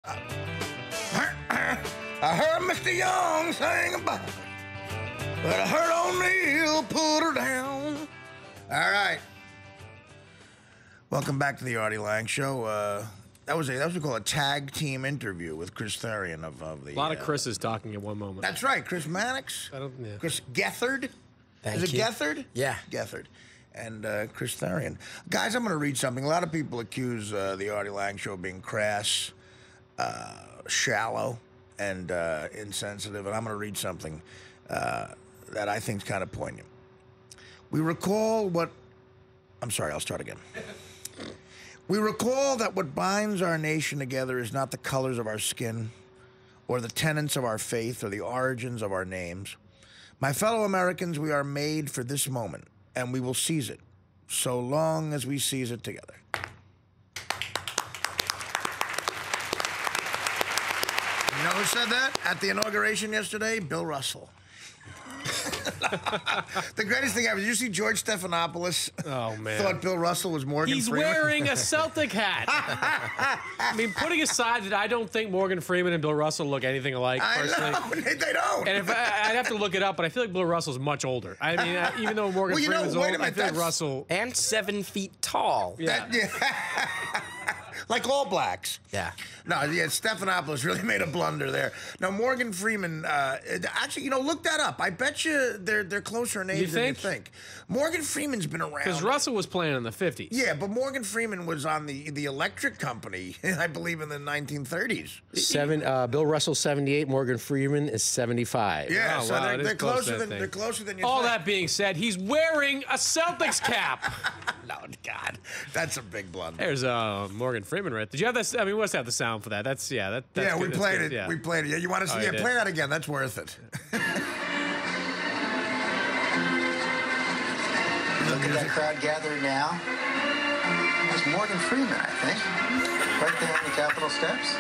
I heard Mr. Young sing about it, but I heard O'Neal put her down. All right. Welcome back to the Artie Lange Show. That was what we call a tag team interview with Chris Therian of the. A lot of Chris's talking at one moment. That's right, Chris Mannix. Chris Gethard. Thank Is it you. Gethard? Yeah. Gethard. And Chris Therian. Guys, I'm going to read something. A lot of people accuse the Artie Lange Show of being crass, shallow, and insensitive. And I'm going to read something that I think is kind of poignant. We recall what... I'm sorry, I'll start again. We recall that what binds our nation together is not the colors of our skin, or the tenets of our faith, or the origins of our names. My fellow Americans, we are made for this moment, and we will seize it, so long as we seize it together. You know who said that at the inauguration yesterday? Bill Russell. The greatest thing ever. Did you see George Stephanopoulos? Oh, man. Thought Bill Russell was Morgan He's Freeman? wearing a Celtic hat. I mean, putting aside that I don't think Morgan Freeman and Bill Russell look anything alike, personally. I know, they don't. And if I'd have to look it up, but I feel like Bill Russell's much older. I mean, even though Morgan Freeman's old, I feel like Russell... And 7 feet tall. Yeah. Like all blacks. Yeah. No, yeah, Stephanopoulos really made a blunder there. Now, Morgan Freeman, actually, you know, look that up. I bet you they're closer in age than you think. Morgan Freeman's been around. Because Russell was playing in the 50s. Yeah, but Morgan Freeman was on the electric company, I believe, in the 1930s. Bill Russell's 78. Morgan Freeman is 75. Yeah, Oh, so wow, they're closer than you All think. that being said, he's wearing a Celtics cap. No, God, that's a big blunder. There's Morgan Freeman, right? Did you have that? I mean, what's that? The sound for that? That's That's yeah, good. we That's played good. it. Yeah. We played it. Yeah, you want to see? Yeah, play that again. That's worth it. Look at that crowd gathered now. It's Morgan Freeman, I think. Right there on the Capitol steps.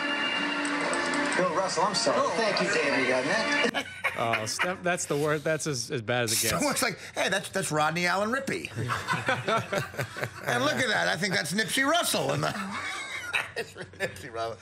Bill Russell, I'm sorry. Oh. Thank you, David. You got that? Oh, Steph, that's the word. That's as bad as it gets. Someone's like, hey, that's Rodney Allen Rippey. And look at that. I think that's Nipsey Russell. It's Nipsey Russell.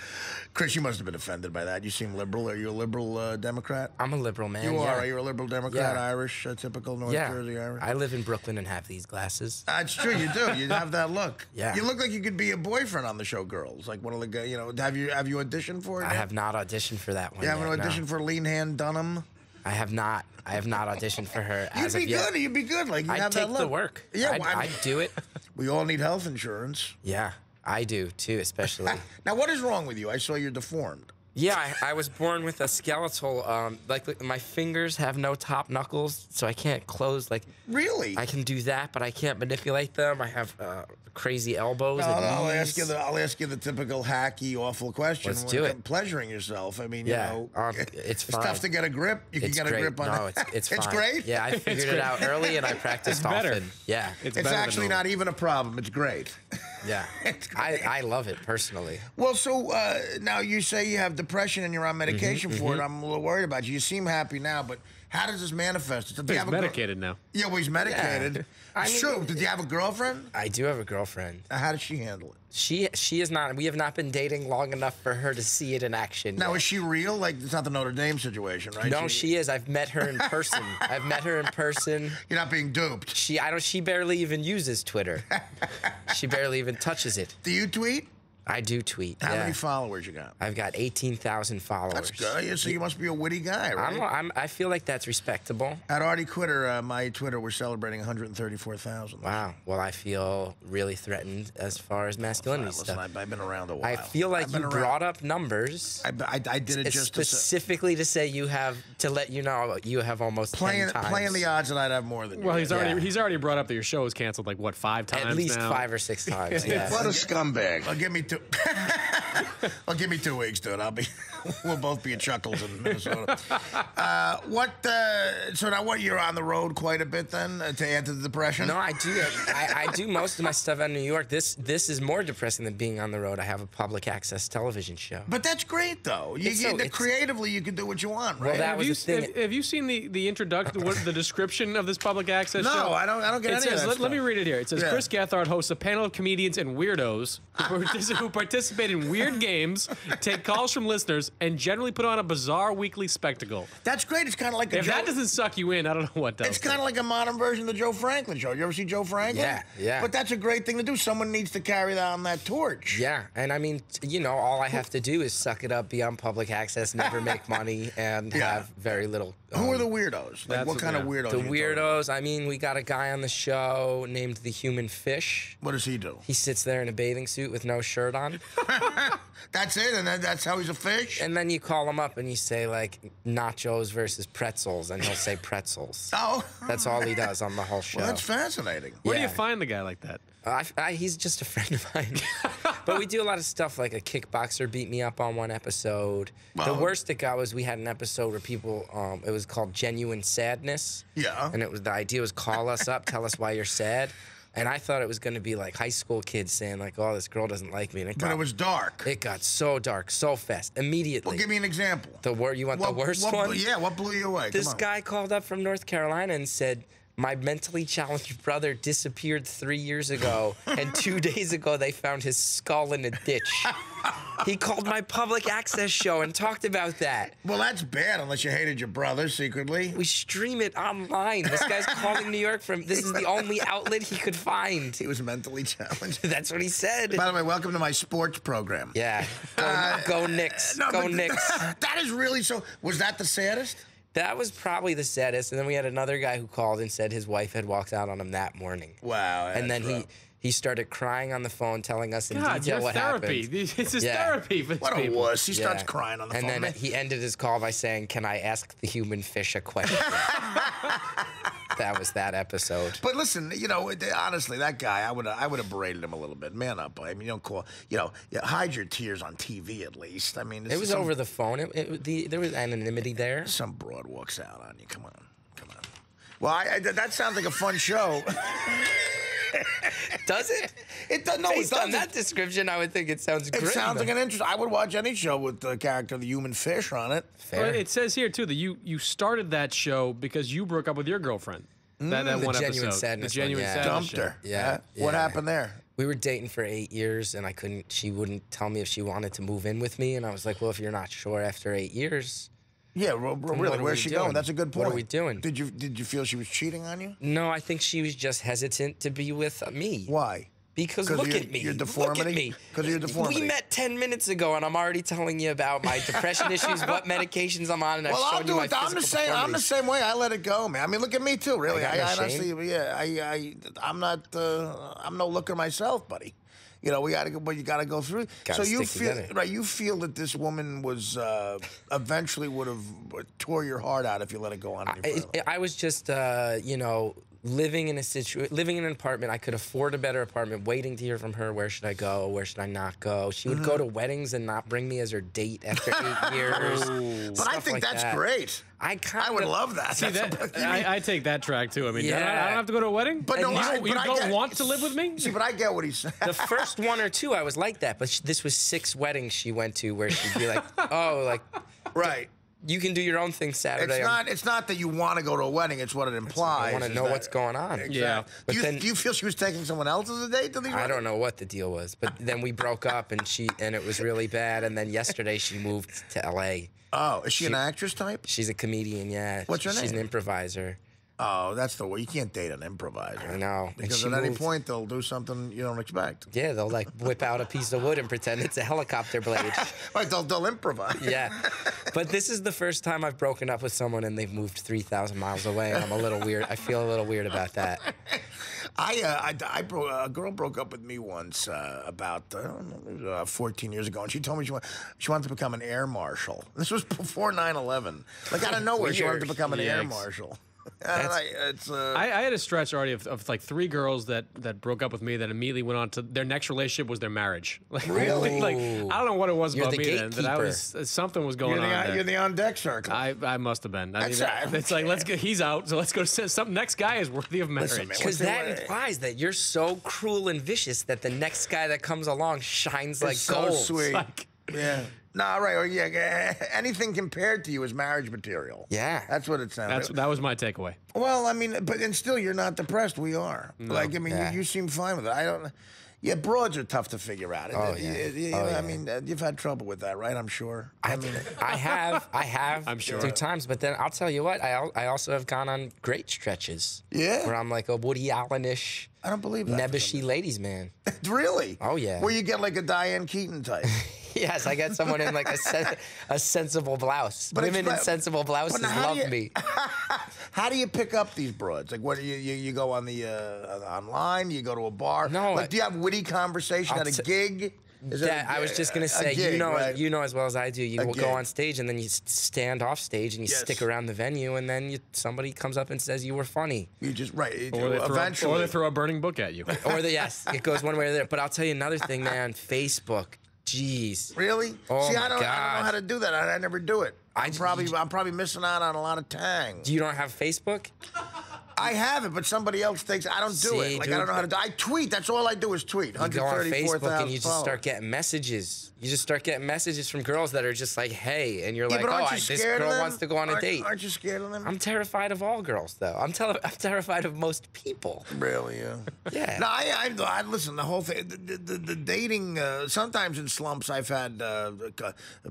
Chris, you must have been offended by that. You seem liberal. Are you a liberal Democrat? I'm a liberal man. You yeah. are. Are you a liberal Democrat? Yeah. Irish, typical North Jersey Irish? I live in Brooklyn and have these glasses. It's true. You do. You have that look. Yeah. You look like you could be a boyfriend on the show Girls. Like one of the guys. You know, have you auditioned for it? I have not auditioned for that one. You haven't yet, auditioned no. for Lean Hand Dunham? I have not. I have not auditioned for her as of yet. You'd be good. Like you I'd have that take look. the work. Yeah, I'd do it. We all need health insurance. Yeah, I do too, especially. Now, what is wrong with you? I saw you're deformed. Yeah, I was born with a skeletal. Like my fingers have no top knuckles, so I can't close. Like Really? I can do that, but I can't manipulate them. I have crazy elbows. No, and I'll knees. ask you the typical hacky, awful question. Let's do it. Pleasuring yourself. I mean, Yeah, you know, it's fine. tough to get a grip. You can It's get great. a grip on No, it. it's It's fine. great? Yeah, I figured it out early and I practiced It's better. often. Yeah, It's better than actually normal. not even a problem. It's great. yeah. It's great. I love it personally. Well, so now you say you have depression and you're on medication for it. I'm a little worried about you. You seem happy now, but how does this manifest? Do you He's have a medicated now. Yeah, well, he's medicated. Yeah. It's true. Did you have a girlfriend? I do have a girlfriend. How does she handle it? She is not. We have not been dating long enough for her to see it in action. Now, yet. is she real? Like, it's not the Notre Dame situation, right? No, she is. I've met her in person. I've met her in person. You're not being duped. She barely even uses Twitter. She barely even touches it. Do you tweet? I do tweet. How yeah. many followers you got? I've got 18,000 followers. That's good. Yeah, so you must be a witty guy, right? I feel like that's respectable. At Artie Quitter, my Twitter, we're celebrating 134,000. Wow. Well, I feel really threatened as far as masculinity Listen, stuff. I've been around a while. I feel like you brought up numbers. I did it just specifically to say you have to let you know you have almost 10 times. playing the odds that I'd have more than you. Well, he's already brought up that your show is canceled like what 5 times at least now? 5 or 6 times. Yeah. What a scumbag! Well, give me 2. Well, give me 2 weeks, dude. We'll both be at Chuckles in Minnesota. So now what, you're on the road quite a bit then to add to the depression? No, I do. I do most of my stuff out in New York. This is more depressing than being on the road. I have a public access television show. But that's great, though. Creatively, you can do what you want, right? Well, that was the thing. Have you seen the introduction, the description of this public access show? No, I don't get any of that Let me read it here. It says, Yeah. Chris Gethard hosts a panel of comedians and weirdos who participate in weird games, take calls from listeners, and generally put on a bizarre weekly spectacle. That's great. It's kind of like If that doesn't suck you in, I don't know what does. It's kind of like a modern version of the Joe Franklin show. You ever see Joe Franklin? Yeah, yeah. But that's a great thing to do. Someone needs to carry on that torch. Yeah, and I mean, all I have to do is suck it up, be on public access, never make money, and have very little. Who are the weirdos? Like, what kind of weirdos? The weirdos. I mean, we got a guy on the show named the Human Fish. What does he do? He sits there in a bathing suit with no shirt on. That's it, and that's how he's a fish? And then you call him up and you say, like, nachos versus pretzels, and he'll say pretzels. Oh. That's all he does on the whole show. Well, that's fascinating. Where do you Yeah. find the guy like that? He's just a friend of mine. But we do a lot of stuff, like a kickboxer beat me up on one episode. The Well- worst it got was we had an episode where people, it was called Genuine Sadness. Yeah. And the idea was call us up, tell us why you're sad. And I thought it was going to be like high school kids saying like, oh, this girl doesn't like me. And But it was dark. It got so dark, so fast, immediately. Well, give me an example. You want the worst one? Yeah, what blew you away? This Come on. guy called up from North Carolina and said, my mentally challenged brother disappeared 3 years ago, and 2 days ago they found his skull in a ditch. He called my public access show and talked about that. Well, that's bad unless you hated your brother secretly. We stream it online. This guy's calling New York from. This is the only outlet he could find. He was mentally challenged. That's what he said. By the way, welcome to my sports program. Yeah. Go Knicks. No, Go but Knicks. That is really so. Was that the saddest? That was probably the saddest. And then we had another guy who called and said his wife had walked out on him that morning. Wow. And then that's rough. he started crying on the phone, telling us in God, detail your what therapy. happened. It's his Yeah. therapy for these What a people. wuss. He starts Yeah. crying on the phone. And then man. he ended his call by saying, "Can I ask the human fish a question?" That was that episode. But listen, honestly, that guy, I would have berated him a little bit. Man up. I mean, you don't call, hide your tears on TV at least. I mean, It was over the phone. There was anonymity there. Some broad walks out on you. Come on. Well, that sounds like a fun show. Does it? It does. No, it Based on doesn't. that description, I would think it sounds great. It sounds like an interest. I would watch any show with the character of the human fish on it. Fair. Well, it says here too that you started that show because you broke up with your girlfriend. That the one Genuine episode. Sadness The genuine one, yeah. sadness Dumped show. her. Yeah, What yeah. happened there? We were dating for 8 years, and she wouldn't tell me if she wanted to move in with me. And I was like, well, if you're not sure after 8 years. Yeah, what really. are Where's we she doing? going? That's a good point. What are we doing? Did you feel she was cheating on you? No, I think she was just hesitant to be with me. Why? Because 'Cause look of at me. your Look deformity? at me. 'Cause of your deformity. We met 10 minutes ago, and I'm already telling you about my depression issues, what medications I'm on, and I've Well, I'll shown you do my it. I'm the physical same. I'm the performance. same way. I let it go, man. I mean, look at me too. Really, I got no honestly, shame. I'm not. I'm no looker myself, buddy. We got to go. But you got to go through. Gotta so you stick feel together. right. You feel that this woman was eventually would have tore your heart out if you let it go on any further. I was just, living in an apartment. I could afford a better apartment, waiting to hear from her. Where should I go? Where should I not go? She would go to weddings and not bring me as her date after 8 years. But I stuff think like that's that. great. I would love that. See, I take that track too. I mean, I don't have to go to a wedding. But no, And you but I don't get- want to live with me? See, but I get what he's saying. The first one or two, I was like that, but this was 6 weddings she went to where she'd be like, "Oh, like Right. you can do your own thing Saturday." It's not that you want to go to a wedding. It's what it implies. I want to is know that- what's going on. Yeah. But Do then you feel she was taking someone else as a date to the I don't know what the deal was, but then we broke up and it was really bad. And then yesterday she moved to L.A. Oh, is she an actress type? She's a comedian, yeah. What's her She's name? an improviser. Oh, that's the way. You can't date an improviser. I know. And Because she at any moved- point they'll do something you don't expect. Yeah, they'll like whip out a piece of wood and pretend it's a helicopter blade. Right, they'll improvise. Yeah. But this is the first time I've broken up with someone and they've moved 3,000 miles away, and I'm a little weird. I feel a little weird about that. A girl broke up with me once about I don't know, 14 years ago, and she told me she wanted to become an air marshal. This was before 9/11. Like out of nowhere, she wanted to Weird. become an air Yikes. marshal. I had a stretch already of like 3 girls that broke up with me that immediately went on to their next relationship was their marriage. Like, Really? Like, I don't know what it was You're about the me then. That I gatekeeper. was something was going on there. You're the on deck circle. I must have been. I mean, That's it's like let's go. He's out, so let's go. Some next guy is worthy of marriage. Listen, man, Because What's that the way? implies that you're so cruel and vicious that the next guy that comes along shines like It's so gold. sweet. Like, Yeah. No, right. Or yeah, anything compared to you is marriage material. Yeah. That's what it sounds. that was my takeaway. Well, I mean, and still, you're not depressed. We are. Like, I mean, Yeah. you seem fine with it. I don't. Yeah, broads are tough to figure out. Oh, yeah. I mean, you've had trouble with that, right? I'm sure. I have. I'm sure. 2 times, but then I'll tell you what. I also have gone on great stretches. Yeah? Where I'm like a Woody Allen-ish, I don't believe that. nebbishy ladies man. Really? Oh, yeah. Where you get like a Diane Keaton type. Yes, I got someone in like a sensible blouse. But Women in explain- sensible blouses But how do love you- me. How do you pick up these broads? Like, what you go on the online? You go to a bar? No, Like, do you have witty conversation at a gig? Is it That, I was just gonna say, gig, right? you know as well as I do. You A will gig. go on stage and then you stand off stage and you Yes. stick around the venue and then somebody comes up and says you were funny. You just right. Or they throw a burning book at you. Yes, it goes one way or the other. But I'll tell you another thing, man. Facebook, jeez. Really? Oh, See, my I don't know gosh. how to do that. I never do it. I'm I- probably missing out on a lot of tang. You don't have Facebook? I have it, but somebody else thinks I don't do See, it. Like dude. I don't know how to do. I tweet. That's all I do is tweet. You go on 134,000 Facebook and you just start followers. getting messages. You just start getting messages from girls that are just like, hey, and you're Yeah, like, but aren't oh, you this scared of girl them? wants to go on a date. Aren't you scared of them? I'm terrified of all girls, though. I'm terrified of most people. Really, yeah. Yeah. No, I listen. The whole thing, the dating. Sometimes in slumps, I've had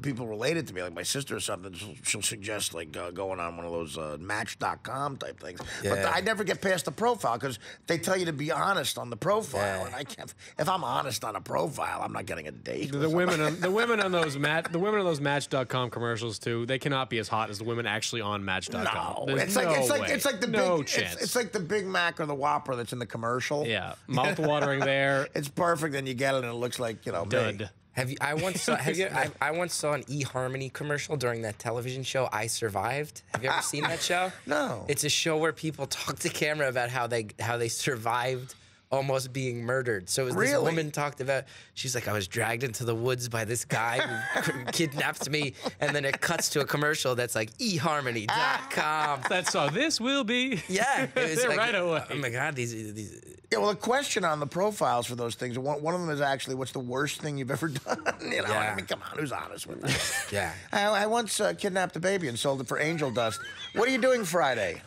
people related to me, like my sister or something. She'll suggest like going on one of those Match.com type things. But Yeah. I never get past the profile because they tell you to be honest on the profile, Yeah. and I can't. If I'm honest on a profile, I'm not getting a date. The women on those Match.com commercials too. They cannot be as hot as the women actually on Match.com. No, There's it's like way. it's like the no big chance. It's like the Big Mac or the Whopper that's in the commercial. Yeah, mouth watering there. It's perfect, and you get it, and it looks like me. Dud. Have you? I once saw. I once saw an eHarmony commercial during that television show I Survived. Have you ever seen that show? No. It's a show where people talk to camera about how they survived almost being murdered. So it was this Really? woman talked about. She's like, I was dragged into the woods by this guy who kidnapped me, and then it cuts to a commercial that's like eHarmony.com. That's all. This will be. Yeah, it was like, right away. Oh my God, these. Yeah, well, a question on the profiles for those things. One of them is actually, what's the worst thing you've ever done? You know, Yeah. I mean, come on, who's honest with that? Yeah. I once kidnapped a baby and sold it for angel dust. What are you doing Friday?